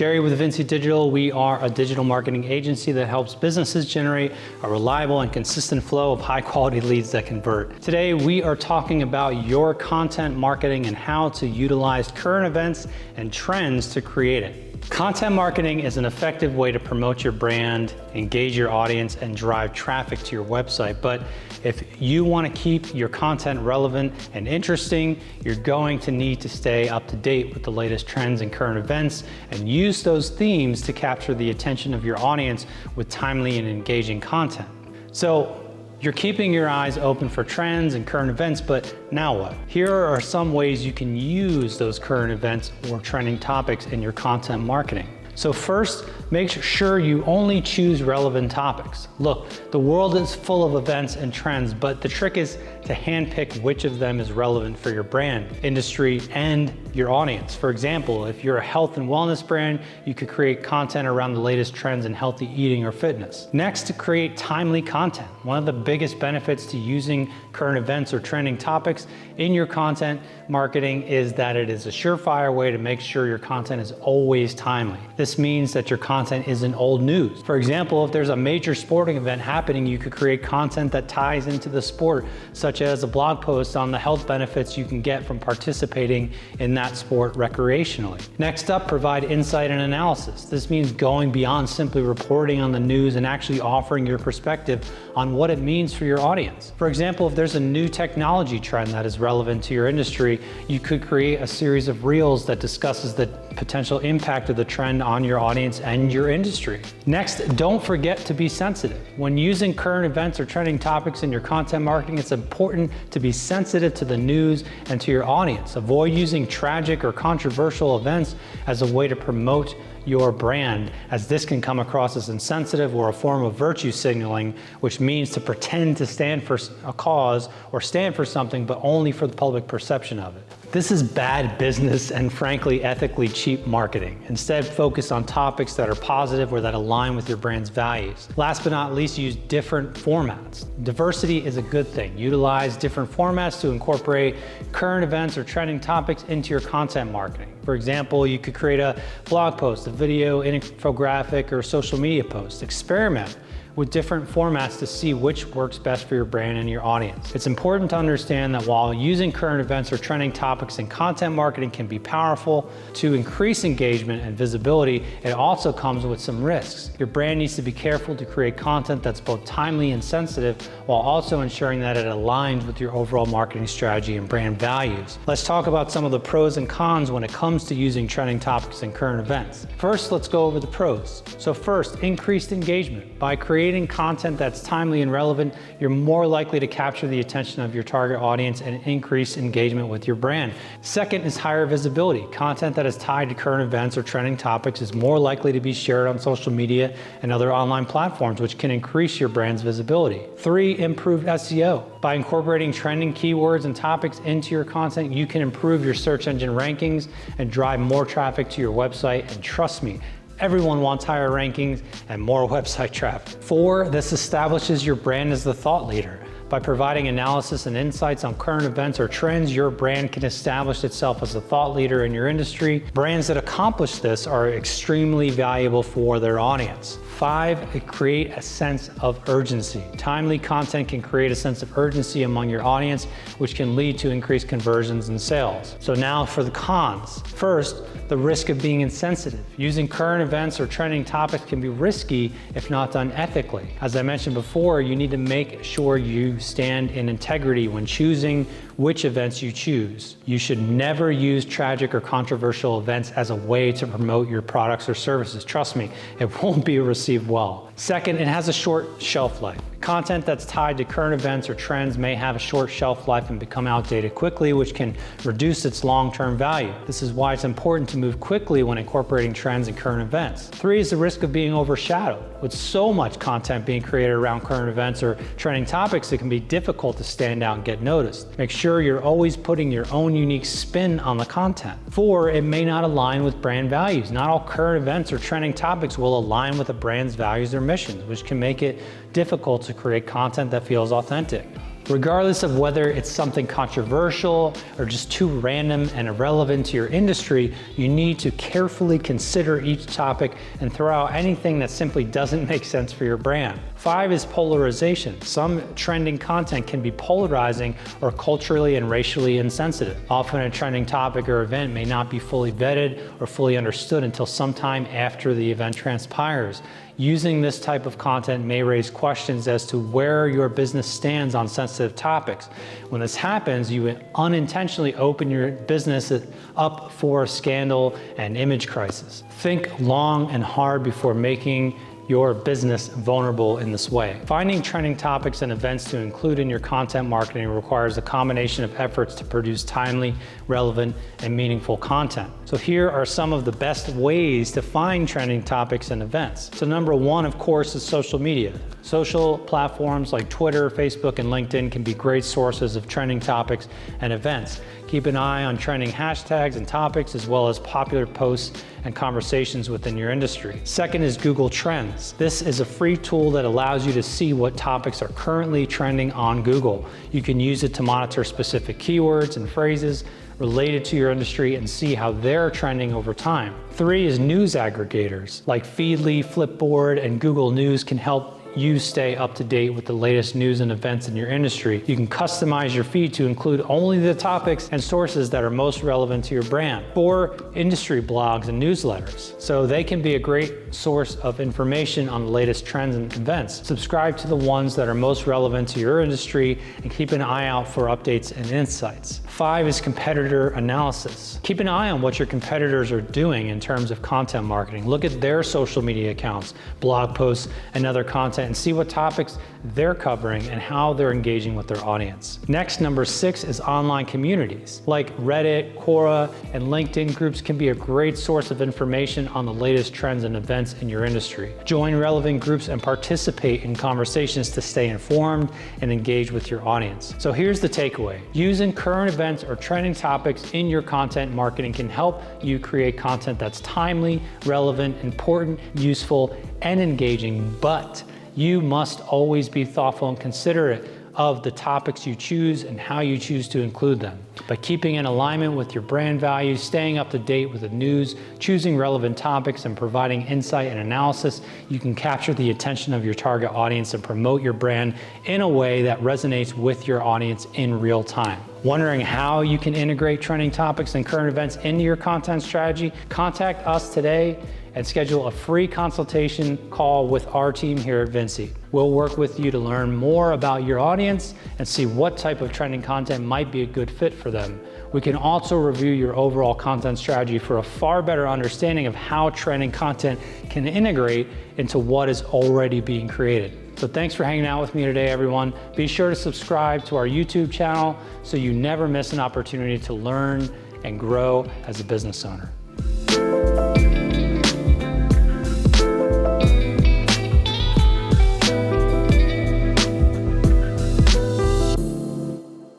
Jerry with Vinci Digital. We are a digital marketing agency that helps businesses generate a reliable and consistent flow of high-quality leads that convert. Today, we are talking about your content marketing and how to utilize current events and trends to create it. Content marketing is an effective way to promote your brand, engage your audience, and drive traffic to your website. But if you want to keep your content relevant and interesting, you're going to need to stay up to date with the latest trends and current events and use those themes to capture the attention of your audience with timely and engaging content. So you're keeping your eyes open for trends and current events, but now what? Here are some ways you can use those current events or trending topics in your content marketing. So first, make sure you only choose relevant topics. Look, the world is full of events and trends, but the trick is to handpick which of them is relevant for your brand, industry, and your audience. For example, if you're a health and wellness brand, you could create content around the latest trends in healthy eating or fitness. Next, to create timely content. One of the biggest benefits to using current events or trending topics in your content marketing is that it is a surefire way to make sure your content is always timely. This means that your content isn't old news. For example, if there's a major sporting event happening, you could create content that ties into the sport, such as a blog post on the health benefits you can get from participating in that sport recreationally. Next up, provide insight and analysis. This means going beyond simply reporting on the news and actually offering your perspective on what it means for your audience. For example, if there's a new technology trend that is relevant to your industry, you could create a series of reels that discusses the potential impact of the trend on your audience and your industry. Next, don't forget to be sensitive. When using current events or trending topics in your content marketing, it's important to be sensitive to the news and to your audience. Avoid using tragic or controversial events as a way to promote your brand, as this can come across as insensitive or a form of virtue signaling, which means to pretend to stand for a cause or stand for something, but only for the public perception of it. This is bad business and frankly ethically cheap marketing. Instead, focus on topics that are positive or that align with your brand's values. Last but not least, use different formats. Diversity is a good thing. Utilize different formats to incorporate current events or trending topics into your content marketing. For example, you could create a blog post, a video, infographic, or social media post. Experiment with different formats to see which works best for your brand and your audience. It's important to understand that while using current events or trending topics in content marketing can be powerful to increase engagement and visibility, it also comes with some risks. Your brand needs to be careful to create content that's both timely and sensitive, while also ensuring that it aligns with your overall marketing strategy and brand values. Let's talk about some of the pros and cons when it comes to using trending topics and current events. First, let's go over the pros. So first, increased engagement. By creating content that's timely and relevant, you're more likely to capture the attention of your target audience and increase engagement with your brand. Second is higher visibility. Content that is tied to current events or trending topics is more likely to be shared on social media and other online platforms, which can increase your brand's visibility. 3, improved SEO. By incorporating trending keywords and topics into your content, you can improve your search engine rankings and drive more traffic to your website. And trust me, everyone wants higher rankings and more website traffic. 4, this establishes your brand as the thought leader. By providing analysis and insights on current events or trends, your brand can establish itself as a thought leader in your industry. Brands that accomplish this are extremely valuable for their audience. 5, it creates a sense of urgency. Timely content can create a sense of urgency among your audience, which can lead to increased conversions and sales. So now for the cons. First, the risk of being insensitive. Using current events or trending topics can be risky if not done ethically. As I mentioned before, you need to make sure you stand in integrity when choosing which events you choose. You should never use tragic or controversial events as a way to promote your products or services. Trust me, it won't be received well. Second, it has a short shelf life. Content that's tied to current events or trends may have a short shelf life and become outdated quickly, which can reduce its long-term value. This is why it's important to move quickly when incorporating trends and current events. 3 is the risk of being overshadowed. With so much content being created around current events or trending topics, it can be difficult to stand out and get noticed. Make sure you're always putting your own unique spin on the content. 4, it may not align with brand values. Not all current events or trending topics will align with a brand's values or missions, which can make it difficult to create content that feels authentic. Regardless of whether it's something controversial or just too random and irrelevant to your industry, you need to carefully consider each topic and throw out anything that simply doesn't make sense for your brand. 5 is polarization. Some trending content can be polarizing or culturally and racially insensitive. Often a trending topic or event may not be fully vetted or fully understood until sometime after the event transpires. Using this type of content may raise questions as to where your business stands on sensitive topics. When this happens, you unintentionally open your business up for scandal and image crisis. Think long and hard before making your business vulnerable in this way. Finding trending topics and events to include in your content marketing requires a combination of efforts to produce timely, relevant, and meaningful content. So here are some of the best ways to find trending topics and events. So number 1, of course, is social media. Social platforms like Twitter, Facebook, and LinkedIn can be great sources of trending topics and events. Keep an eye on trending hashtags and topics, as well as popular posts and conversations within your industry. Second is Google Trends. This is a free tool that allows you to see what topics are currently trending on Google. You can use it to monitor specific keywords and phrases related to your industry and see how they're trending over time. 3 is news aggregators. Like Feedly, Flipboard, and Google News can help you stay up to date with the latest news and events in your industry. You can customize your feed to include only the topics and sources that are most relevant to your brand. 4, industry blogs and newsletters. So they can be a great source of information on the latest trends and events. Subscribe to the ones that are most relevant to your industry and keep an eye out for updates and insights. 5 is competitor analysis. Keep an eye on what your competitors are doing in terms of content marketing. Look at their social media accounts, blog posts, and other content, and see what topics they're covering and how they're engaging with their audience. Next, number 6 is online communities. Like Reddit, Quora, and LinkedIn groups can be a great source of information on the latest trends and events in your industry. Join relevant groups and participate in conversations to stay informed and engage with your audience. So here's the takeaway. Using current events or trending topics in your content marketing can help you create content that's timely, relevant, important, useful, and engaging, but you must always be thoughtful and considerate of the topics you choose and how you choose to include them. By keeping in alignment with your brand values, staying up to date with the news, choosing relevant topics, and providing insight and analysis, you can capture the attention of your target audience and promote your brand in a way that resonates with your audience in real time. Wondering how you can integrate trending topics and current events into your content strategy? Contact us today and schedule a free consultation call with our team here at Vinci. We'll work with you to learn more about your audience and see what type of trending content might be a good fit for them. We can also review your overall content strategy for a far better understanding of how trending content can integrate into what is already being created. So thanks for hanging out with me today, everyone. Be sure to subscribe to our YouTube channel so you never miss an opportunity to learn and grow as a business owner.